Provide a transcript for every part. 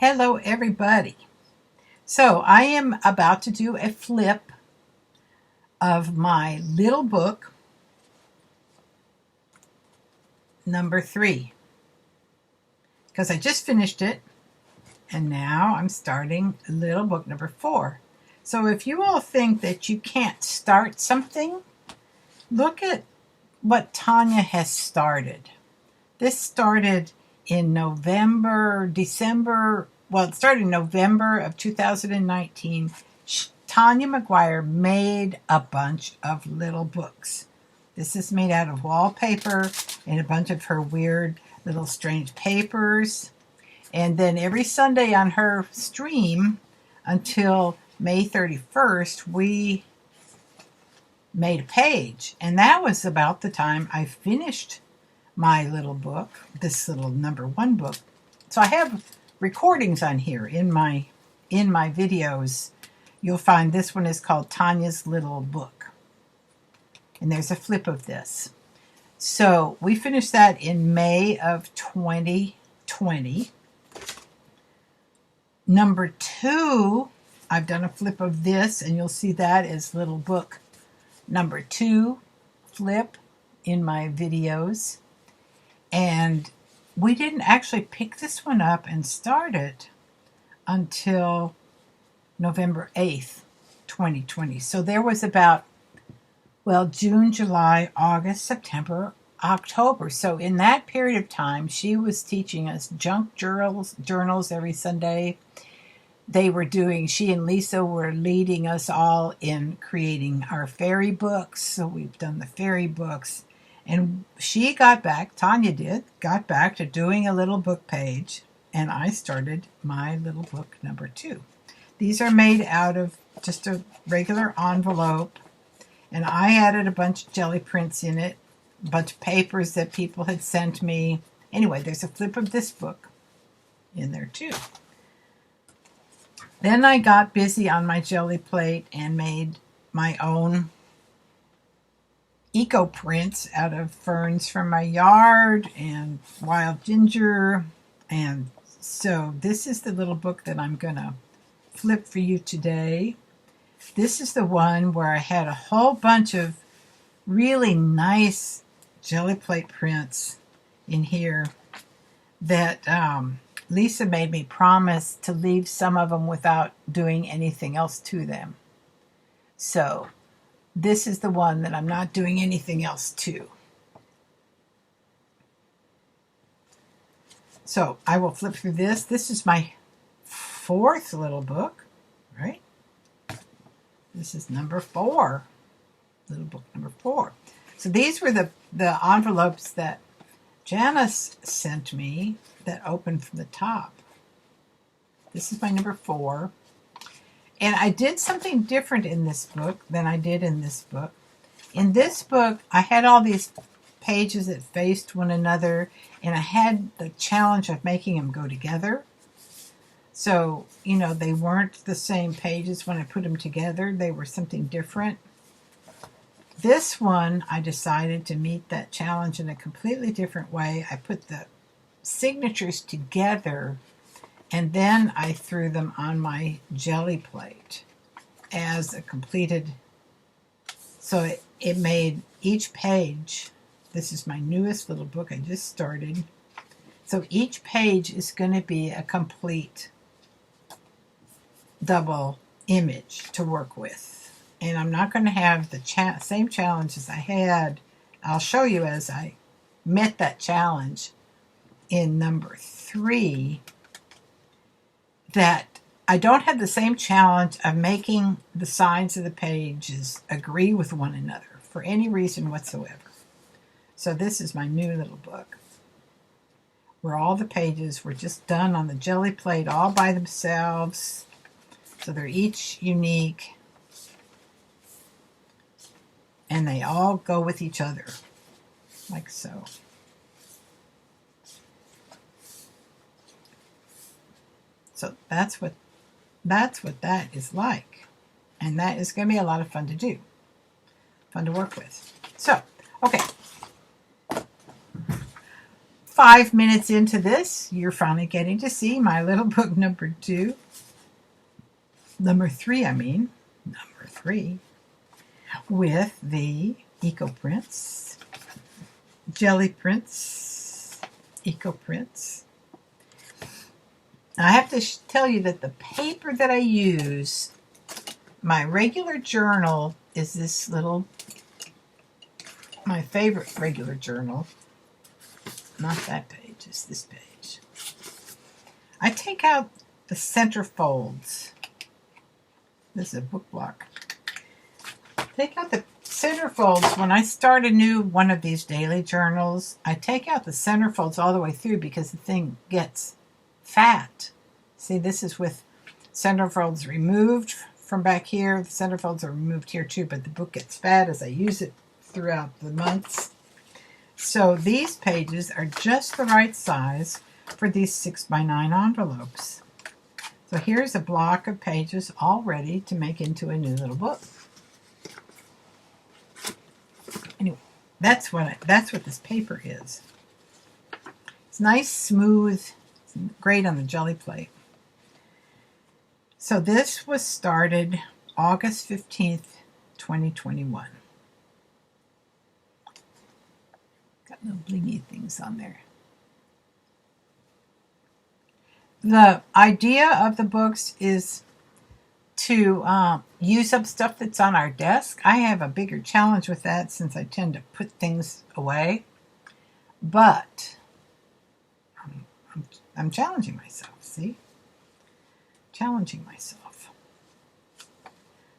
Hello everybody. So I am about to do a flip of my little book number 3 because I just finished it and now I'm starting little book number 4. So if you all think that you can't start something, look at what Tanya has started. This started in December. Well, it started in November of 2019. Tanya McGuire made a bunch of little books. This is made out of wallpaper and a bunch of her weird little strange papers. And then every Sunday on her stream until May 31st, we made a page. And that was about the time I finished my little book, this little number 1 book. So I have recordings on here in my videos. You'll find this one is called Tanya's Little Book. And there's a flip of this. So we finished that in May of 2020. Number 2, I've done a flip of this, and you'll see that as little book number 2 flip in my videos. And we didn't actually pick this one up and start it until November 8th, 2020. So there was about, June, July, August, September, October. So in that period of time, she was teaching us junk journals every Sunday. She and Lisa were leading us all in creating our fairy books. So we've done the fairy books. And Tanya got back to doing a little book page, and I started my little book number 2. These are made out of just a regular envelope, and I added a bunch of jelly prints in it, a bunch of papers that people had sent me. Anyway, there's a flip of this book in there too. Then I got busy on my jelly plate and made my own eco prints out of ferns from my yard and wild ginger. And so this is the little book that I'm going to flip for you today. This is the one where I had a whole bunch of really nice jelly plate prints in here that Lisa made me promise to leave some of them without doing anything else to them. So this is the one that I'm not doing anything else to. So I will flip through this. This is my 4th little book, right? This is number 4, little book number 4. So these were the envelopes that Janice sent me that opened from the top. This is my number 4. And I did something different in this book than I did in this book. In this book, I had all these pages that faced one another, and I had the challenge of making them go together. So, they weren't the same pages when I put them together. They were something different. This one, I decided to meet that challenge in a completely different way. I put the signatures together, and then I threw them on my jelly plate as a completed. So it made each page. This is my newest little book I just started. So each page is going to be a complete double image to work with. And I'm not going to have the same challenge as I had. I'll show you as I met that challenge in number 3. That I don't have the same challenge of making the sides of the pages agree with one another for any reason whatsoever. So this is my new little book where all the pages were just done on the jelly plate all by themselves. So they're each unique and they all go with each other like so. So that's what that is like. And that is going to be a lot of fun to do. Fun to work with. So, okay. 5 minutes into this, you're finally getting to see my little book number 3, number 3, with the Eco Prints, Jelly Prints, Eco Prints. I have to tell you that the paper that I use, my regular journal, is this little, my favorite regular journal. Not that page, it's this page. I take out the center folds. This is a book block. Take out the center folds. When I start a new one of these daily journals, I take out the center folds all the way through because the thing gets fat. See, this is with center folds removed from back here. The center folds are removed here too, but the book gets fat as I use it throughout the months. So these pages are just the right size for these 6x9 envelopes. So here's a block of pages all ready to make into a new little book. Anyway, that's what this paper is. It's nice, smooth, it's great on the jelly plate. So this was started August 15th, 2021. Got little blingy things on there. The idea of the books is to use up stuff that's on our desk. I have a bigger challenge with that since I tend to put things away. But I'm challenging myself, see? Challenging myself.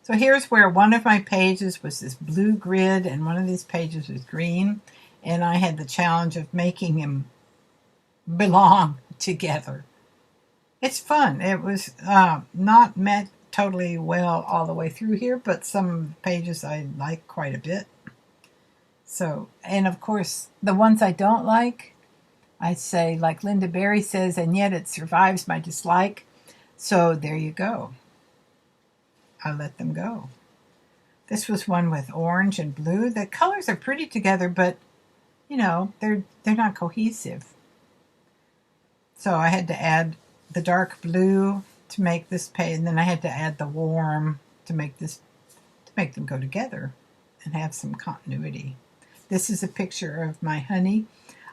So here's where one of my pages was this blue grid and one of these pages was green. And I had the challenge of making them belong together. It's fun. It was not met totally well all the way through here, but some pages I like quite a bit. So, and of course, the ones I don't like, I say, like Linda Berry says, and yet it survives my dislike. So there you go. I let them go. This was one with orange and blue. The colors are pretty together, but you know, they're not cohesive. So I had to add the dark blue to make this page, and then I had to add the warm to make them go together and have some continuity. This is a picture of my honey.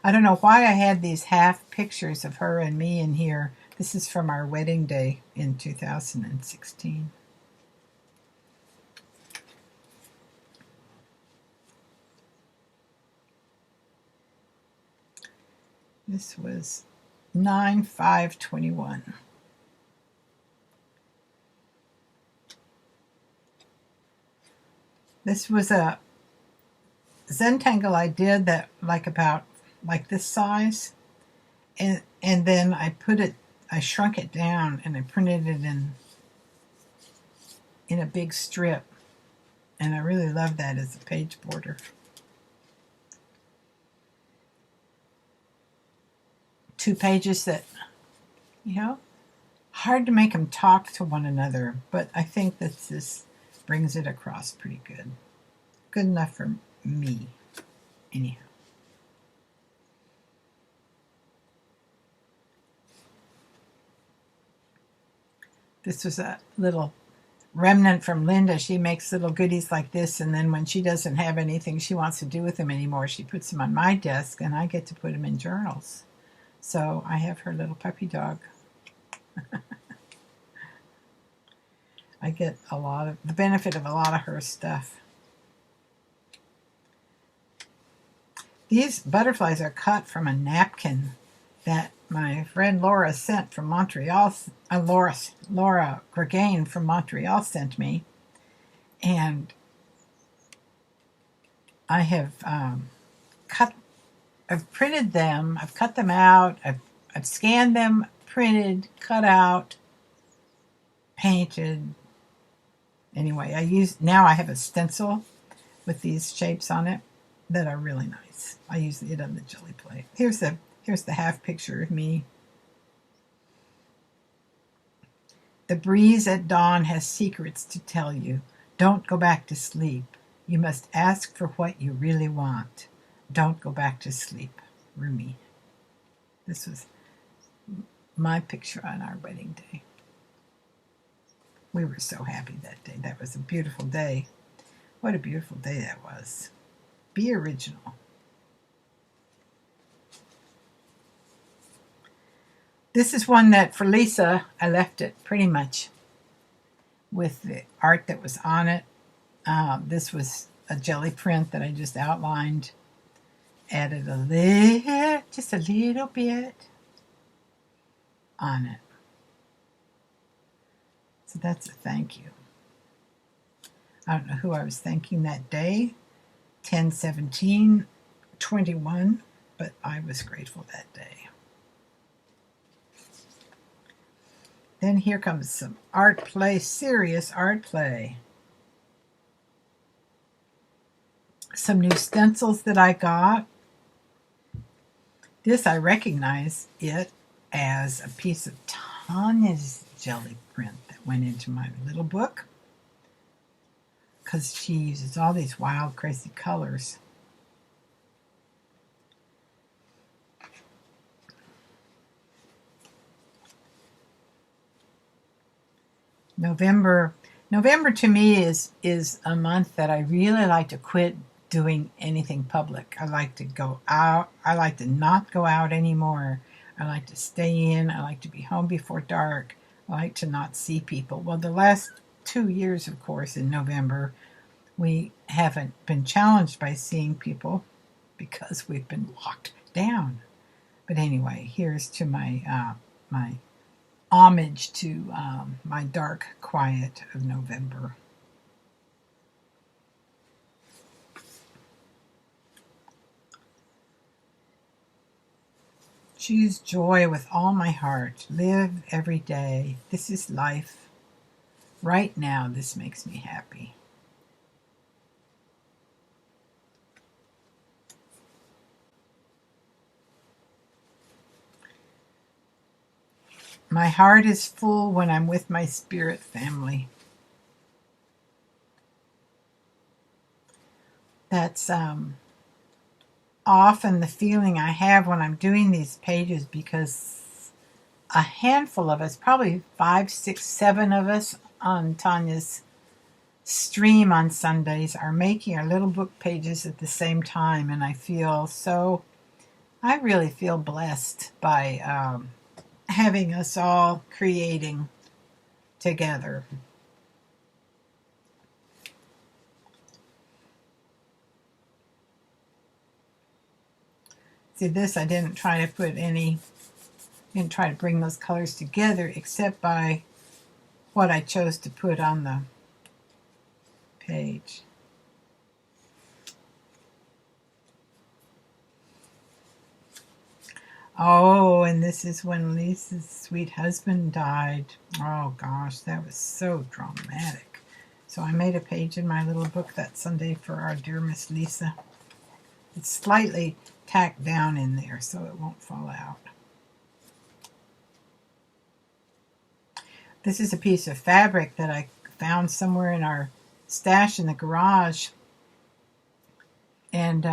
I don't know why I had these half pictures of her and me in here. This is from our wedding day in 2016. This was 9/5/21. This was a Zentangle I did that like this size, and then I shrunk it down and I printed it in a big strip, and I really love that as a page border. Two pages that, you know, hard to make them talk to one another, but I think that this brings it across pretty good. Good enough for me, anyhow. This was a little remnant from Linda. She makes little goodies like this, and then when she doesn't have anything she wants to do with them anymore, she puts them on my desk, and I get to put them in journals. So I have her little puppy dog. I get the benefit of a lot of her stuff. These butterflies are cut from a napkin that my friend Laura sent from Montreal. Laura Gregain from Montreal sent me, and I have I've printed them. I've cut them out. I've scanned them, printed, cut out, painted. Anyway, now I have a stencil with these shapes on it that are really nice. I use it on the jelly plate. Here's the half picture of me. The breeze at dawn has secrets to tell you. Don't go back to sleep. You must ask for what you really want. Don't go back to sleep. Rumi. This was my picture on our wedding day. We were so happy that day. That was a beautiful day. What a beautiful day that was. Be original. This is one that for Lisa, I left it pretty much with the art that was on it. This was a jelly print that I just outlined. Added just a little bit on it. So that's a thank you. I don't know who I was thanking that day, 10/17/21, but I was grateful that day. Then here comes some art play, serious art play. Some new stencils that I got. This, I recognize it as a piece of Tanya's jelly print that went into my little book, because she uses all these wild, crazy colors. November to me is a month that I really like to quit doing anything public. I like to go out. I like to not go out anymore. I like to stay in. I like to be home before dark. I like to not see people. Well, the last 2 years, of course, in November, we haven't been challenged by seeing people because we've been locked down. But anyway, here's to my my homage to my dark quiet of November. Choose joy with all my heart. Live every day. This is life. Right now, this makes me happy. My heart is full when I'm with my spirit family. That's often the feeling I have when I'm doing these pages, because a handful of us, probably 5, 6, 7 of us on Tanya's stream on Sundays, are making our little book pages at the same time, and I really feel blessed by having us all creating together. See, this I didn't try to bring those colors together except by what I chose to put on the page. Oh, and this is when Lisa's sweet husband died. Oh gosh, that was so dramatic. So I made a page in my little book that Sunday for our dear Miss Lisa. It's slightly tacked down in there so it won't fall out. This is a piece of fabric that I found somewhere in our stash in the garage. And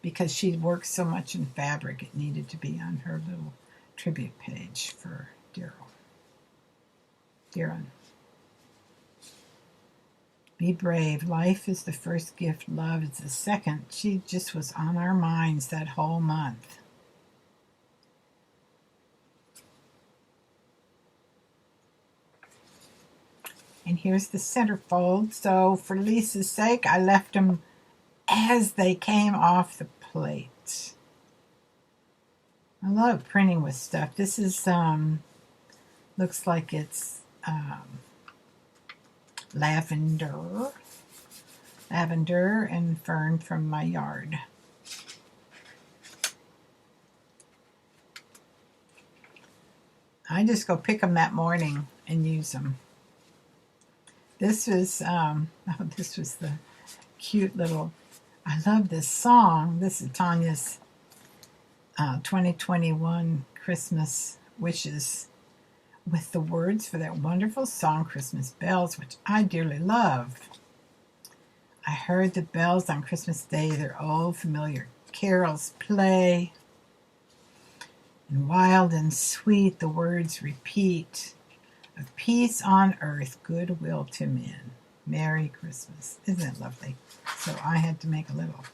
because she works so much in fabric, it needed to be on her little tribute page for Darren. Be brave. Life is the first gift. Love is the second. She just was on our minds that whole month. And here's the centerfold. So for Lisa's sake, I left them as they came off the plate. I love printing with stuff. This is looks like it's lavender and fern from my yard. I just go pick them that morning and use them. This was this was the cute little. I love this song. This is Tanya's 2021 Christmas wishes, with the words for that wonderful song, Christmas Bells, which I dearly love. I heard the bells on Christmas Day, their old familiar carols play. and wild and sweet the words repeat of peace on earth, goodwill to men. Merry Christmas. Isn't it lovely? So I had to make a little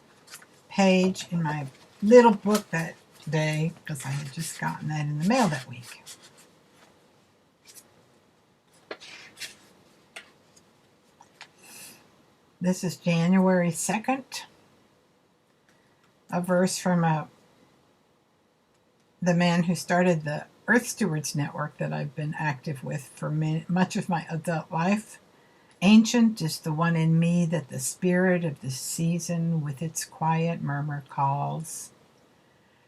page in my little book that day because I had just gotten that in the mail that week. This is January 2nd. A verse from the man who started the Earth Stewards Network that I've been active with for much of my adult life. Ancient is the one in me that the spirit of the season with its quiet murmur calls.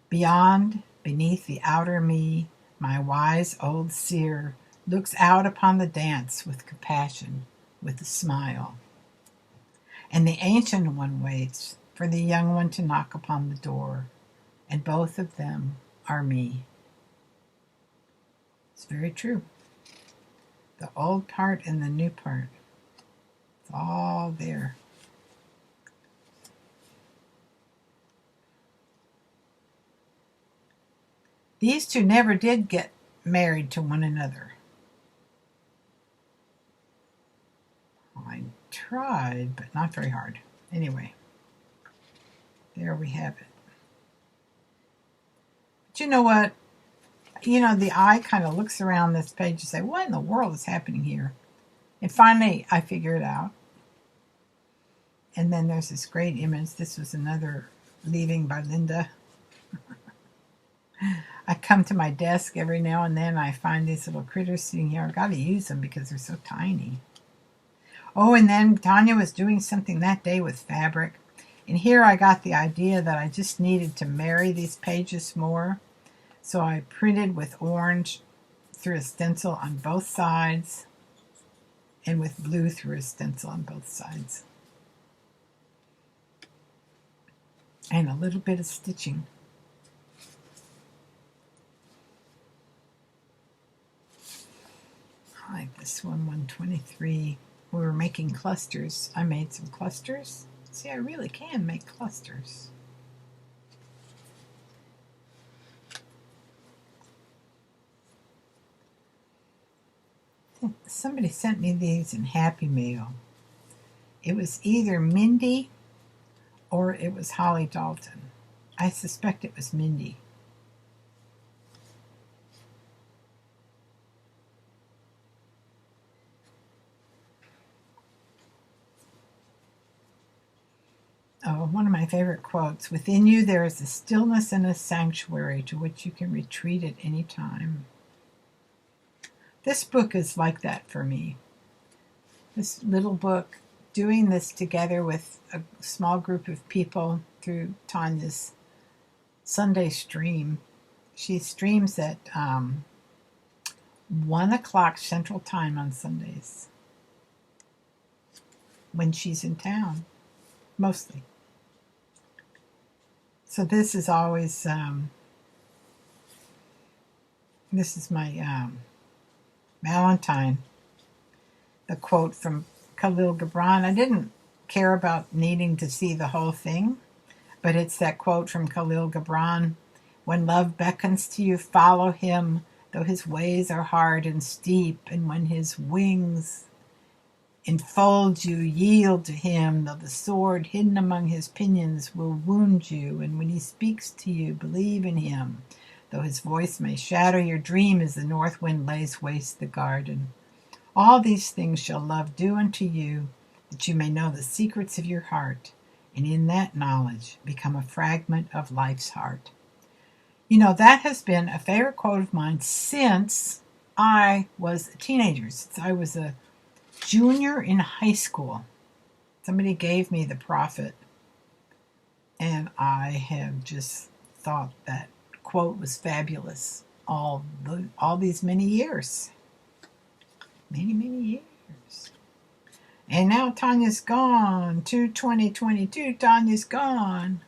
Beyond, beneath the outer me, my wise old seer looks out upon the dance with compassion, with a smile. And the ancient one waits for the young one to knock upon the door, and both of them are me. It's very true. The old part and the new part. It's all there. These two never did get married to one another. I tried, but not very hard. Anyway, there we have it. But you know what? The eye kind of looks around this page and say, what in the world is happening here? And finally, I figure it out. And then there's this great image. This was another leaving by Linda. I come to my desk every now and then. I find these little critters sitting here. I've got to use them because they're so tiny. Oh, and then Tanya was doing something that day with fabric. And here I got the idea that I just needed to marry these pages more. So I printed with orange through a stencil on both sides and with blue through a stencil on both sides. And a little bit of stitching. I like this one, 123. We were making clusters. I made some clusters. See, I really can make clusters. Somebody sent me these in Happy Mail. It was either Mindy or it was Holly Dalton. I suspect it was Mindy. Oh, one of my favorite quotes. Within you there is a stillness and a sanctuary to which you can retreat at any time. This book is like that for me. This little book, doing this together with a small group of people through Tanya's Sunday stream. She streams at 1 o'clock Central Time on Sundays when she's in town, mostly. So this is always, this is my Valentine, the quote from Khalil Gibran. I didn't care about needing to see the whole thing, but it's that quote from Khalil Gibran, when love beckons to you, follow him, though his ways are hard and steep, and when his wings enfold you, yield to him, though the sword hidden among his pinions will wound you, and when he speaks to you, believe in him, though his voice may shatter your dream as the north wind lays waste the garden. All these things shall love do unto you, that you may know the secrets of your heart, and in that knowledge become a fragment of life's heart. That has been a favorite quote of mine since I was a teenager, since I was a junior in high school. Somebody gave me The Prophet, and I have just thought that quote was fabulous all these many years. Many years. And now Tanya's gone. 2022, Tanya's gone.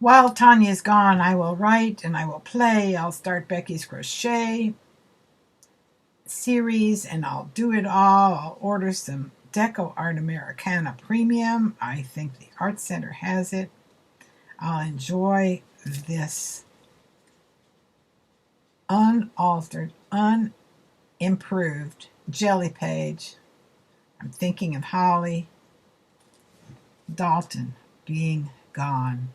While Tanya's gone, I will write and I will play. I'll start Becky's Crochet series and I'll do it all. I'll order some Deco Art Americana Premium. I think the Art Center has it. I'll enjoy this unaltered, unimproved jelly page. I'm thinking of Holly Dalton being gone.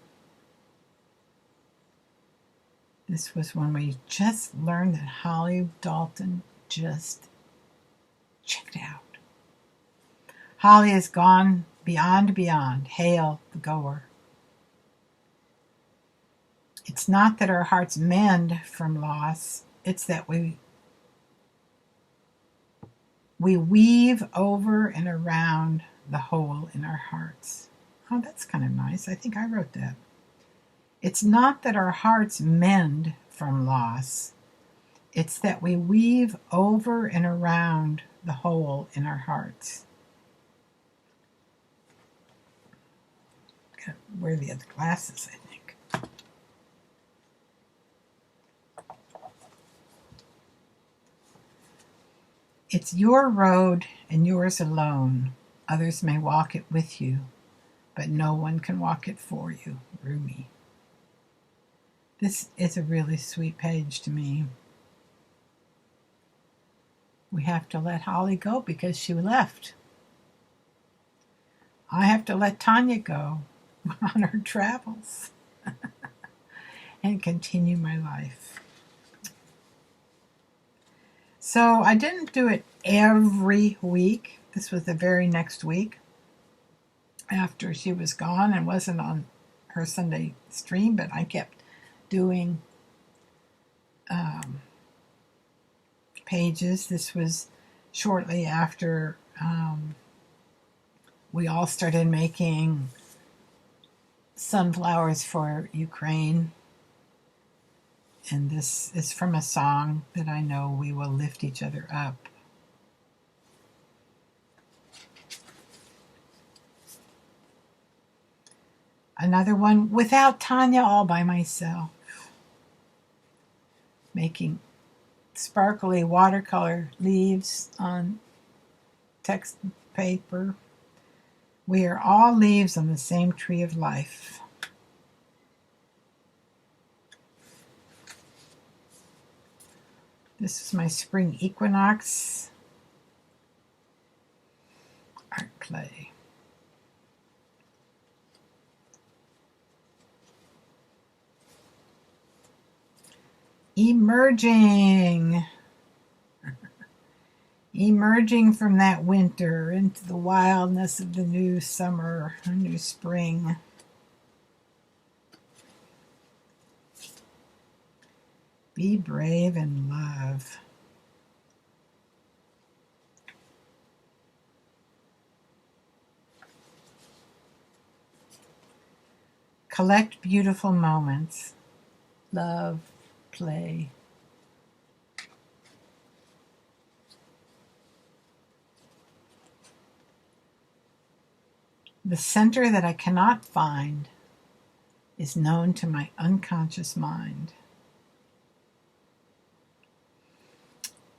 This was when we just learned that Holly Dalton just checked out. Holly is gone beyond. Hail the goer. It's not that our hearts mend from loss. It's that we weave over and around the hole in our hearts. Oh, that's kind of nice. I think I wrote that. It's not that our hearts mend from loss. It's that we weave over and around the hole in our hearts. Gotta wear the other glasses, I think. It's your road and yours alone. Others may walk it with you, but no one can walk it for you. Rumi. This is a really sweet page to me. We have to let Holly go because she left. I have to let Tanya go on her travels and continue my life. So I didn't do it every week. This was the very next week after she was gone and wasn't on her Sunday stream, but I kept doing pages. This was shortly after we all started making sunflowers for Ukraine. And this is from a song that I know, We Will Lift Each Other Up. Another one, Without Tanya, All by Myself. Making sparkly watercolor leaves on text paper. We are all leaves on the same tree of life. This is my spring equinox art clay. Emerging. Emerging from that winter into the wildness of the new summer, a new spring. Be brave and love. Collect beautiful moments. Love, play. The center that I cannot find is known to my unconscious mind.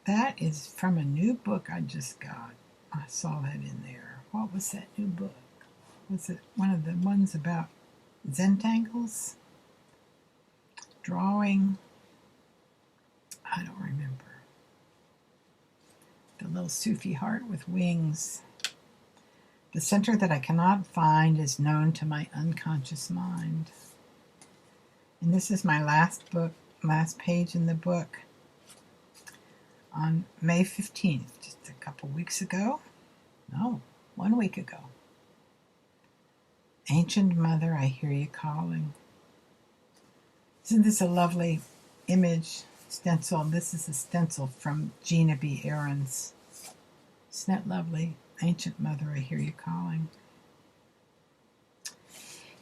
That is from a new book I just got. I saw that in there. What was that new book? Was it one of the ones about Zentangles? Drawing? I don't remember. The little Sufi heart with wings. The center that I cannot find is known to my unconscious mind. And this is my last page in the book. On May 15th, just a couple weeks ago. No, 1 week ago. Ancient Mother, I hear you calling. Isn't this a lovely image stencil? This is a stencil from Gina B. Ahrens. Isn't that lovely? Ancient Mother, I hear you calling.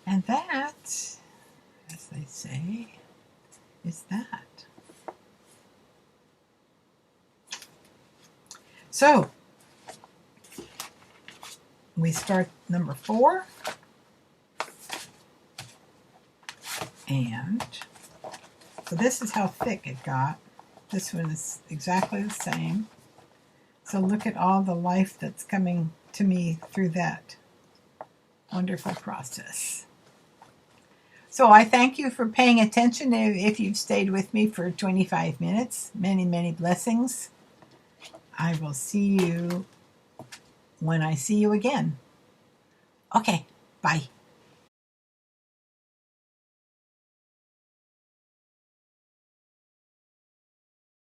And that, as they say, is that. So, we start number 4. And so this is how thick it got. This one is exactly the same. So look at all the life that's coming to me through that wonderful process. So I thank you for paying attention if you've stayed with me for 25 minutes. Many, many blessings. I will see you when I see you again. Okay, bye.